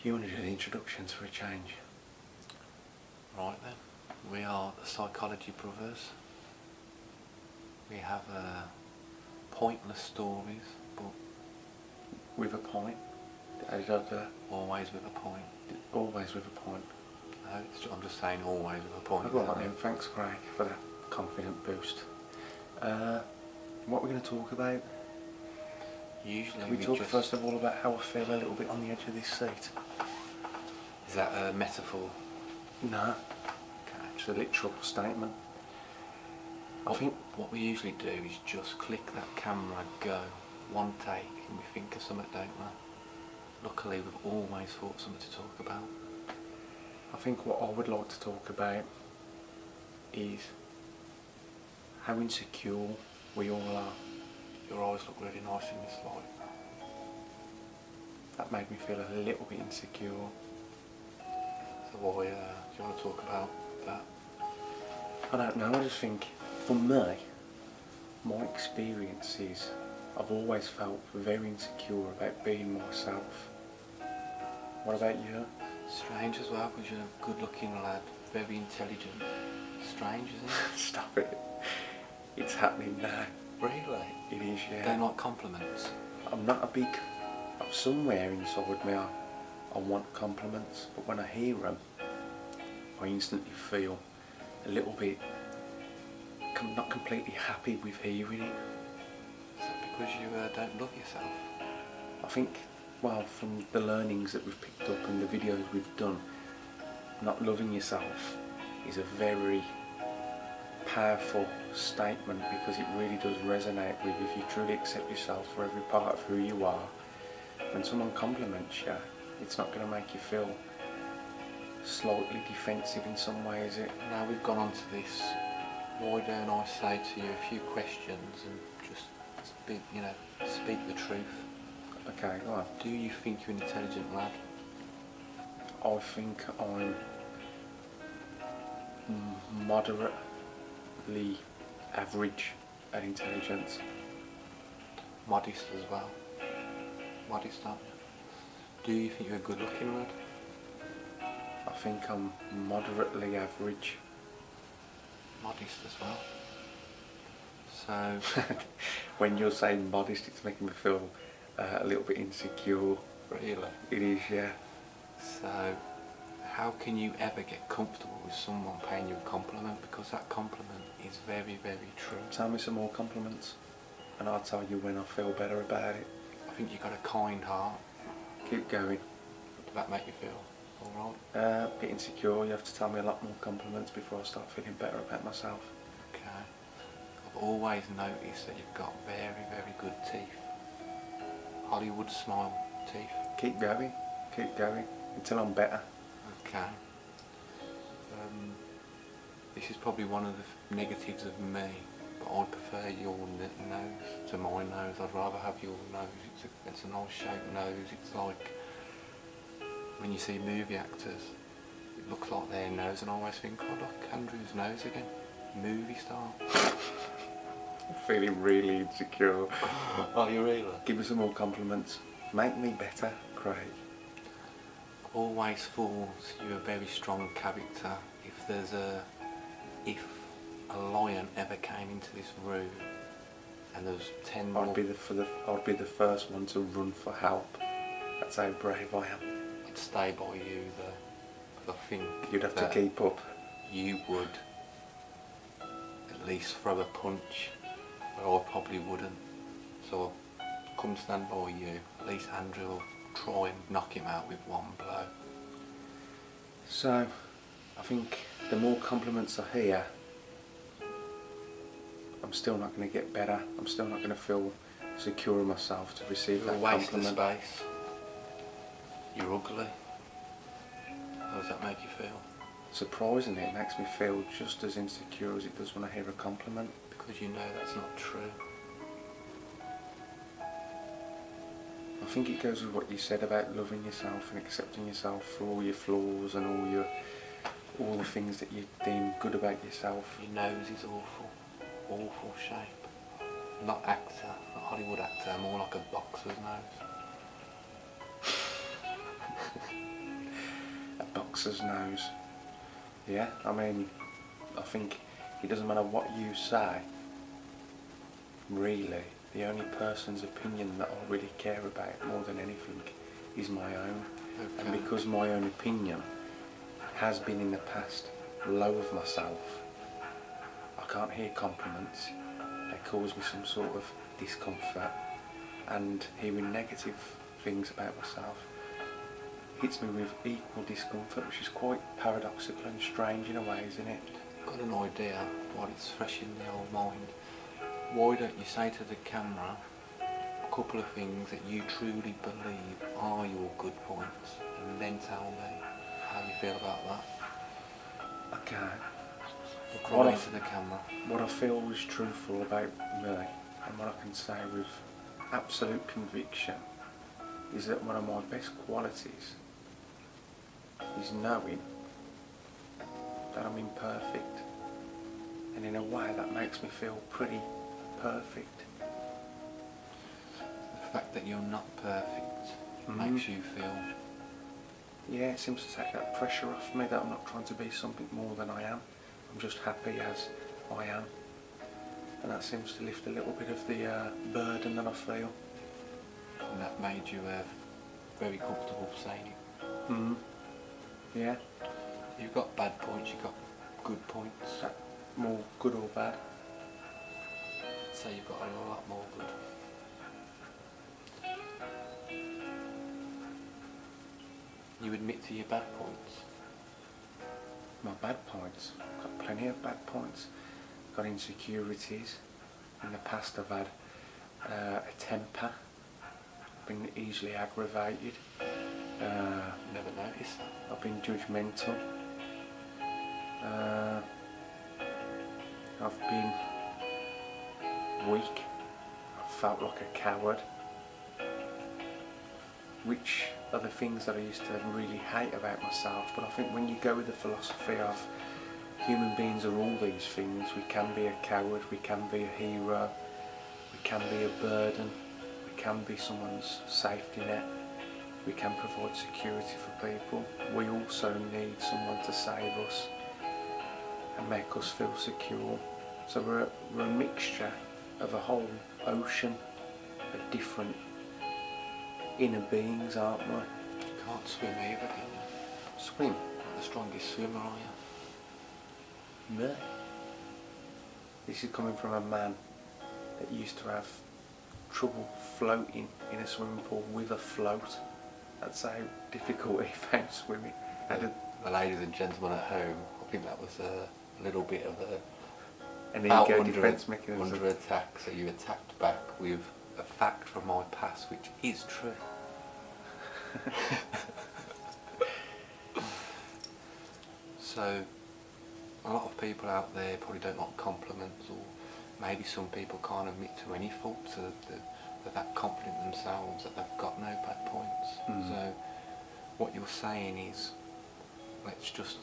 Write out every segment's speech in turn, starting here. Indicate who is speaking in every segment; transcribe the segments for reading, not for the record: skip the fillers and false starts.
Speaker 1: You want to do the introductions for a change?
Speaker 2: Right then, we are the Psychology Brothers. We have pointless stories, but
Speaker 1: With a point? Added over.
Speaker 2: always with a point.
Speaker 1: Always with a point.
Speaker 2: No, I'm just saying always with a point.
Speaker 1: I've got that then. Thanks, Craig, for that confident boost. What we're going to talk about?
Speaker 2: Usually
Speaker 1: Can we talk first of all about how I feel a little bit on the edge of this seat?
Speaker 2: Is that a metaphor?
Speaker 1: No,
Speaker 2: Okay.
Speaker 1: it's a literal statement. I think
Speaker 2: What we usually do is just click that camera, go, one take, and we think of something, don't we? Luckily, we've always thought something to talk about.
Speaker 1: what I would like to talk about is how insecure we all are.
Speaker 2: Your eyes look really nice in this light.
Speaker 1: That made me feel a little bit insecure.
Speaker 2: So why do you want to talk about that?
Speaker 1: I don't know, I just think, for me, my experiences, I've always felt very insecure about being myself. What about you?
Speaker 2: Strange as well, because you're a good looking lad, very intelligent. Strange, isn't it?
Speaker 1: Stop it. It's happening now.
Speaker 2: Really?
Speaker 1: It is, yeah.
Speaker 2: Don't like compliments.
Speaker 1: I'm not a big... Somewhere inside me I want compliments, but when I hear them, I instantly feel a little bit... not completely happy with hearing it.
Speaker 2: Is that because you don't love yourself?
Speaker 1: I think, well, from the learnings that we've picked up and the videos we've done, not loving yourself is a very powerful statement, because it really does resonate with you if you truly accept yourself for every part of who you are. When someone compliments you, it's not going to make you feel slightly defensive in some way, is it?
Speaker 2: Now we've gone on to this, why don't I say to you a few questions and just speak, speak the truth?
Speaker 1: Okay, go on.
Speaker 2: Do you think you're an intelligent lad?
Speaker 1: I think I'm moderately average at intelligence.
Speaker 2: Modest as well. Modest, aren't you? Do you think you're a good looking lad?
Speaker 1: I think I'm moderately average.
Speaker 2: Modest as well. So,
Speaker 1: When you're saying modest, it's making me feel a little bit insecure.
Speaker 2: really?
Speaker 1: It is, yeah.
Speaker 2: So, how can you ever get comfortable with someone paying you a compliment? Because that compliment is very, very true.
Speaker 1: Tell me some more compliments and I'll tell you when I feel better about it.
Speaker 2: I think you've got a kind heart.
Speaker 1: Keep going.
Speaker 2: Does that make you feel alright?
Speaker 1: A bit insecure, you have to tell me a lot more compliments before I start feeling better about myself.
Speaker 2: Okay. I've always noticed that you've got very, very good teeth. Hollywood smile teeth.
Speaker 1: Keep going until I'm better.
Speaker 2: Okay. This is probably one of the negatives of me, but I prefer your nose to my nose. I'd rather have your nose. It's a nice shaped nose. It's like when you see movie actors, it looks like their nose, and I always think, oh look, Andrew's nose again. Movie star.
Speaker 1: I'm feeling really insecure.
Speaker 2: Are you really?
Speaker 1: Give me some more compliments. Make me better, Craig.
Speaker 2: I've always thought you're a very strong character. If a lion ever came into this room and there was 10 more...
Speaker 1: I'd be the first one to run for help. That's how brave I am.
Speaker 2: I'd stay by you though. 'Cause I think
Speaker 1: You'd have to
Speaker 2: that
Speaker 1: keep up.
Speaker 2: you would at least throw a punch where I probably wouldn't. So I'll come stand by you. At least Andrew will try and knock him out with one blow.
Speaker 1: So, I think the more compliments I hear, I'm still not going to get better. I'm still not going to feel secure in myself to receive
Speaker 2: You're a
Speaker 1: that
Speaker 2: waste of
Speaker 1: compliment.
Speaker 2: space. You're ugly. How does that make you feel?
Speaker 1: Surprisingly, it makes me feel just as insecure as it does when I hear a compliment.
Speaker 2: Because you know that's not true.
Speaker 1: I think it goes with what you said about loving yourself and accepting yourself for all your flaws and all the things that you deem good about yourself.
Speaker 2: Your nose is awful. Awful shape. Not actor, not Hollywood actor, more like a boxer's nose.
Speaker 1: boxer's nose. Yeah, I mean, I think it doesn't matter what you say, really. The only person's opinion that I really care about more than anything is my own.
Speaker 2: Okay.
Speaker 1: And because my own opinion has been in the past low of myself, I can't hear compliments. They cause me some sort of discomfort, and hearing negative things about myself hits me with equal discomfort, which is quite paradoxical and strange in a way, isn't it?
Speaker 2: Got an idea while it's fresh in the old mind. Why don't you say to the camera a couple of things that you truly believe are your good points, and then tell me how you feel about that?
Speaker 1: Okay.
Speaker 2: We'll cry into the camera.
Speaker 1: What I feel is truthful about me, and what I can say with absolute conviction, is that one of my best qualities is knowing that I'm imperfect, and in a way that makes me feel pretty perfect.
Speaker 2: The fact that you're not perfect makes you feel...
Speaker 1: Yeah, it seems to take that pressure off me, that I'm not trying to be something more than I am. I'm just happy as I am, and that seems to lift a little bit of the burden that I feel.
Speaker 2: And that made you very comfortable saying it.
Speaker 1: Yeah.
Speaker 2: You've got bad points, you've got good points.
Speaker 1: More good or bad?
Speaker 2: I'd say you've got a lot more good. You admit to your bad points.
Speaker 1: My bad points? I've got plenty of bad points. I've got insecurities. In the past I've had a temper. I've been easily aggravated.
Speaker 2: Never noticed that.
Speaker 1: I've been judgmental. I've been weak. I've felt like a coward. Which are the things that I used to really hate about myself. But I think when you go with the philosophy of human beings are all these things, we can be a coward, we can be a hero, we can be a burden, we can be someone's safety net, we can provide security for people. We also need someone to save us and make us feel secure. So we're a mixture of a whole ocean of different inner beings, aren't we?
Speaker 2: You can't swim either, can you?
Speaker 1: Swim?
Speaker 2: Not the strongest swimmer, are you?
Speaker 1: No. This is coming from a man that used to have trouble floating in a swimming pool with a float. That's how difficult he found swimming.
Speaker 2: The ladies and gentlemen at home, I think that was a little bit of
Speaker 1: an
Speaker 2: about
Speaker 1: ego defence mechanism.
Speaker 2: under attack, so you attacked back with a fact from my past, which is true. So, a lot of people out there probably don't like compliments, or maybe some people can't admit to any faults, so they're that confident themselves that they've got no bad points. So, what you're saying is, let's just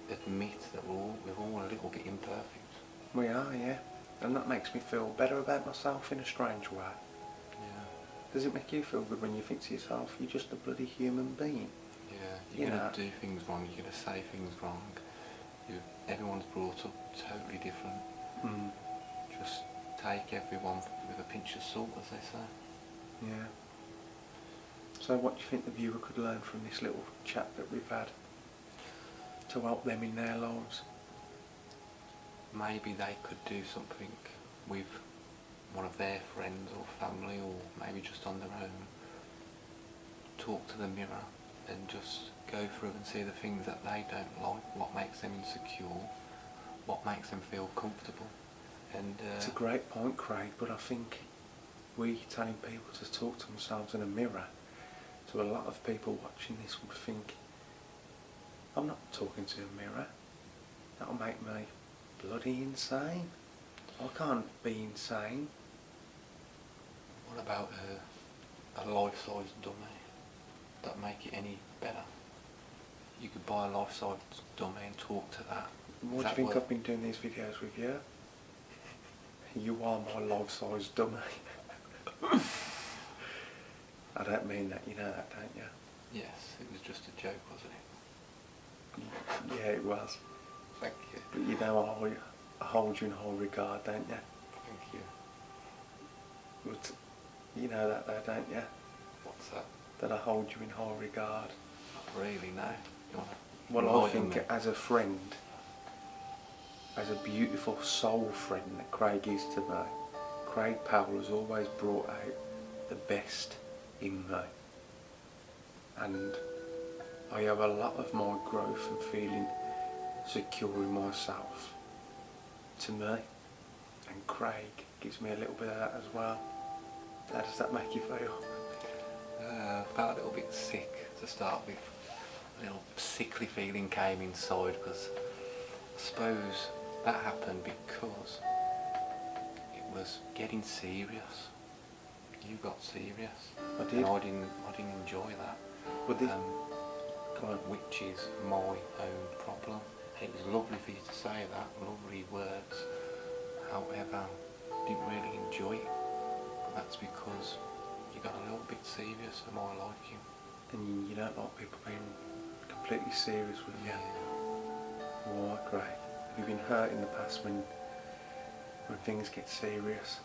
Speaker 2: admit that we're all a little bit imperfect.
Speaker 1: We are, yeah. And that makes me feel better about myself in a strange way.
Speaker 2: Yeah.
Speaker 1: Does it make you feel good when you think to yourself, you're just a bloody human being?
Speaker 2: Yeah, you're
Speaker 1: You
Speaker 2: going
Speaker 1: know.
Speaker 2: to do things wrong, you're going to say things wrong. Everyone's brought up totally different. Just take everyone with a pinch of salt, as they say.
Speaker 1: Yeah. So what do you think the viewer could learn from this little chat that we've had to help them in their lives?
Speaker 2: Maybe they could do something with one of their friends or family, or maybe just on their own. Talk to the mirror and just go through and see the things that they don't like, what makes them insecure, what makes them feel comfortable. And
Speaker 1: It's a great point, Craig, but I think we telling people to talk to themselves in a mirror, to a lot of people watching this would think, I'm not talking to a mirror, that'll make me bloody insane. I can't be insane.
Speaker 2: what about a life-size dummy? That make it any better? You could buy a life-size dummy and talk to that.
Speaker 1: What do you think I've been doing these videos with you? You are my life-size dummy. I don't mean that, you know that, don't you?
Speaker 2: Yes, it was just a joke, wasn't it?
Speaker 1: Yeah, it was.
Speaker 2: Thank you.
Speaker 1: But you know, I hold you in high regard, don't you?
Speaker 2: Thank you.
Speaker 1: But you know that though, don't you?
Speaker 2: What's that?
Speaker 1: That I hold you in high regard.
Speaker 2: Not really, no. You wanna
Speaker 1: Well, I
Speaker 2: enlighten
Speaker 1: think
Speaker 2: me?
Speaker 1: as a friend, as a beautiful soul friend that Craig is to me, Craig Powell has always brought out the best in me. And I owe a lot of my growth and feeling secure in myself to me. And Craig gives me a little bit of that as well. How does that make you feel?
Speaker 2: I felt a little bit sick to start with. A little sickly feeling came inside because I suppose that happened because it was getting serious. You got serious.
Speaker 1: I did.
Speaker 2: And I didn't enjoy that.
Speaker 1: Well, go on.
Speaker 2: Which is my own problem. It was lovely for you to say that, lovely words. However, I didn't really enjoy it. But that's because you got a little bit serious for my liking.
Speaker 1: And you don't like people being completely serious with you. Why, Craig? Have you been hurt in the past when things get serious?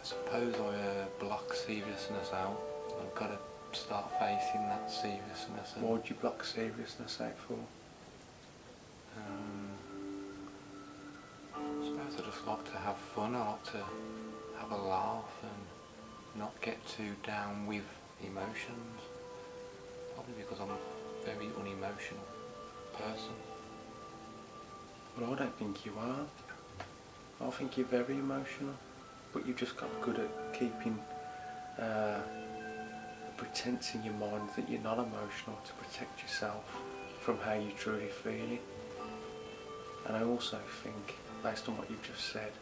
Speaker 2: I suppose I block seriousness out. I've got to start facing that seriousness. And,
Speaker 1: Why would you block seriousness out for?
Speaker 2: I suppose I just like to have fun. I like to have a laugh and not get too down with emotions. Probably because I'm a very unemotional person.
Speaker 1: Well, I don't think you are. I think you're very emotional, but you've just got good at keeping a pretense in your mind that you're not emotional to protect yourself from how you truly feel it. And I also think, based on what you've just said,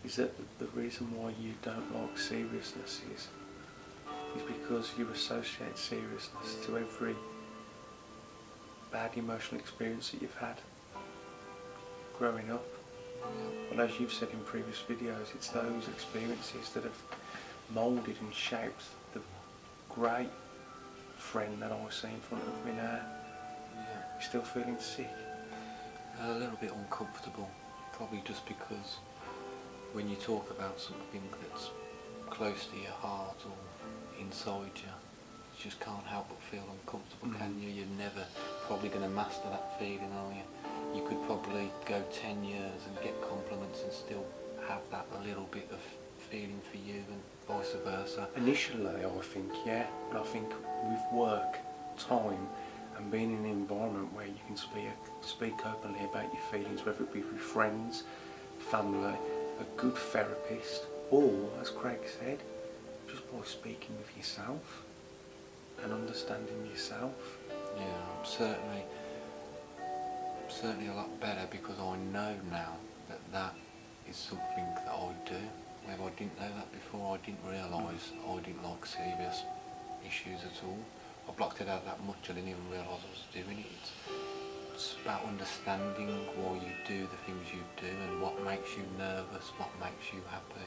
Speaker 1: is that the reason why you don't like seriousness is because you associate seriousness to every bad emotional experience that you've had growing up. Well, as you've said in previous videos, it's those experiences that have moulded and shaped the great friend that I see in front of me now.
Speaker 2: Yeah.
Speaker 1: You're still feeling sick?
Speaker 2: A little bit uncomfortable, probably just because when you talk about something that's close to your heart or inside you, you just can't help but feel uncomfortable, can you? You're never probably going to master that feeling, are you? You could probably go 10 years and get compliments and still have that little bit of feeling for you and vice versa.
Speaker 1: Initially, I think, yeah, but I think with work, time, and being in an environment where you can speak openly about your feelings, whether it be with friends, family, a good therapist, or, as Craig said, just by speaking with yourself and understanding yourself.
Speaker 2: Yeah, I'm certainly a lot better because I know now that that is something that I do. Whether I didn't know that before, I didn't realise I didn't like serious issues at all. I blocked it out that much, I didn't even realise I was doing it. It's about understanding why you do the things you do and what makes you nervous, what makes you happy,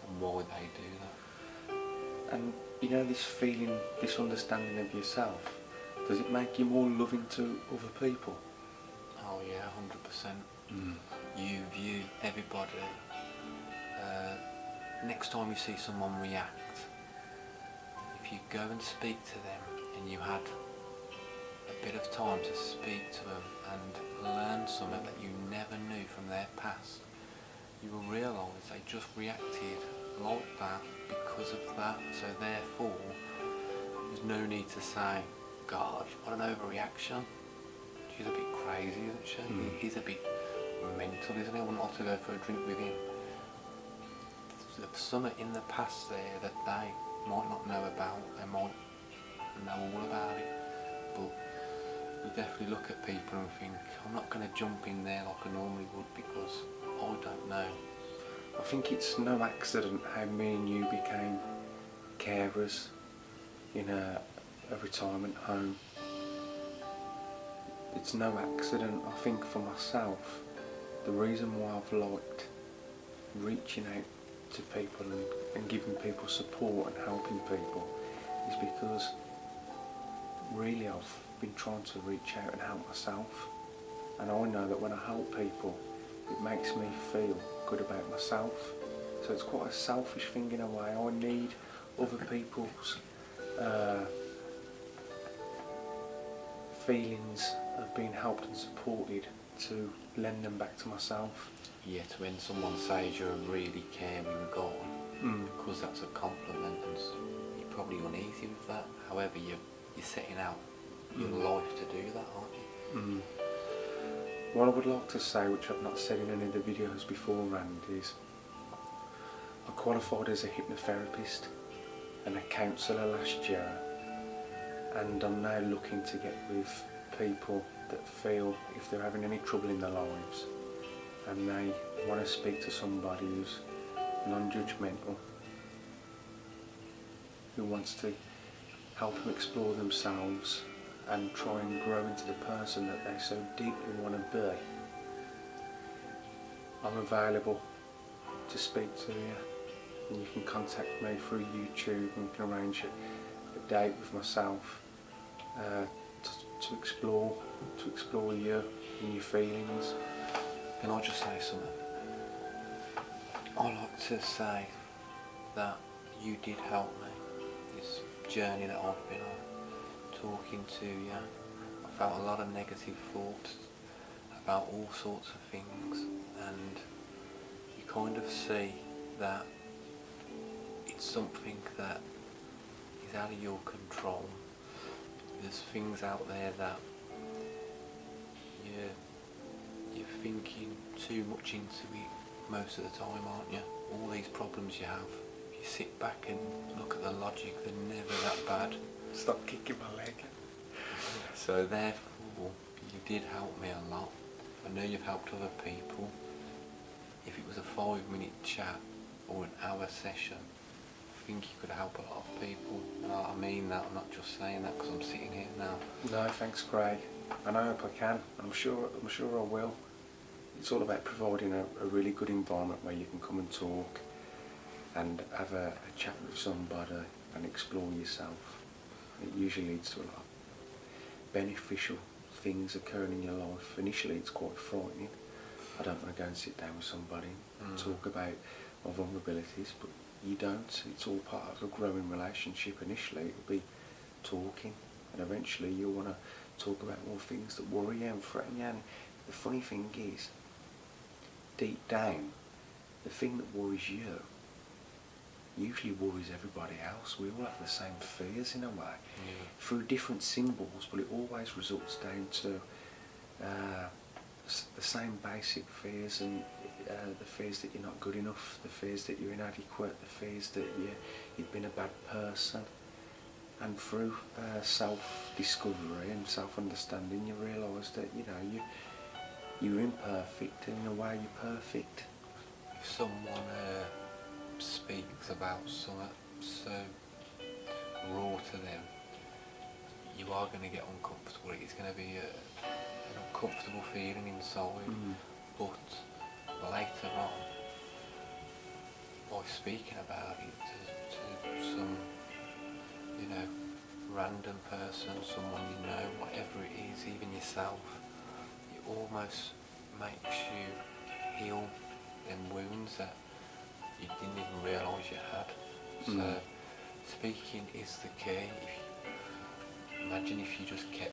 Speaker 2: and why they do that.
Speaker 1: And you know, this feeling, this understanding of yourself, does it make you more loving to other people?
Speaker 2: Oh yeah, 100%. You view everybody. Next time you see someone react, if you go and speak to them and you had a bit of time to speak to them and learn something that you never knew from their past, you will realise they just reacted like that because of that. So therefore, there's no need to say, God, what an overreaction. She's a bit crazy, isn't she? He's a bit mental, isn't he? I wouldn't like to go for a drink with him. There's something in the past there that they might not know about, they might know all about it, but you definitely look at people and think, I'm not going to jump in there like I normally would because I don't know.
Speaker 1: I think it's no accident how me and you became carers in a retirement home. It's no accident. I think for myself, the reason why I've liked reaching out to people and giving people support and helping people is because really I've been trying to reach out and help myself. And I know that when I help people, it makes me feel good about myself. So it's quite a selfish thing in a way. I need other people's feelings of being helped and supported to lend them back to myself.
Speaker 2: Yet when someone says you're a really caring guy, because that's a compliment, and you're probably uneasy with that. However, you're setting out your life to do that, aren't you?
Speaker 1: What I would like to say, which I've not said in any of the videos beforehand, is I qualified as a hypnotherapist and a counsellor last year, and I'm now looking to get with people that feel if they're having any trouble in their lives and they want to speak to somebody who's non-judgmental, who wants to help them explore themselves and try and grow into the person that they so deeply want to be. I'm available to speak to you, and you can contact me through YouTube and we can arrange a date with myself to explore you and your feelings.
Speaker 2: Can I just say something? I like to say that you did help me, this journey that I've been on, talking to you. I felt a lot of negative thoughts about all sorts of things, and you kind of see that it's something that is out of your control. There's things out there that you're thinking too much into it most of the time, aren't you? All these problems you have, if you sit back and look at the logic, they're never that bad.
Speaker 1: Stop kicking my leg.
Speaker 2: So therefore, you did help me a lot. I know you've helped other people. If it was a 5-minute chat or an hour session, I think you could help a lot of people. And I mean that, I'm not just saying that because I'm sitting here now.
Speaker 1: No, thanks, Craig. And I hope I can. I'm sure I will. It's all about providing a really good environment where you can come and talk and have a chat with somebody and explore yourself. It usually leads to a lot of beneficial things occurring in your life. Initially it's quite frightening. I don't want to go and sit down with somebody and talk about my vulnerabilities, but you don't. It's all part of a growing relationship. Initially it'll be talking, and eventually you'll want to talk about more things that worry you and threaten you. And the funny thing is, deep down, the thing that worries you usually worries everybody else. We all have the same fears in a way, through different symbols, but it always results down to the same basic fears, and the fears that you're not good enough, the fears that you're inadequate, the fears that you've been a bad person. And through self-discovery and self-understanding, you realise that you're imperfect, and in a way you're perfect.
Speaker 2: If someone speaks about something so raw to them, you are going to get uncomfortable. It's going to be an uncomfortable feeling inside, but later on, by speaking about it to some random person, someone you know, whatever it is, even yourself, it almost makes you heal them wounds that you didn't even realise you had. So speaking is the key. Imagine if you just kept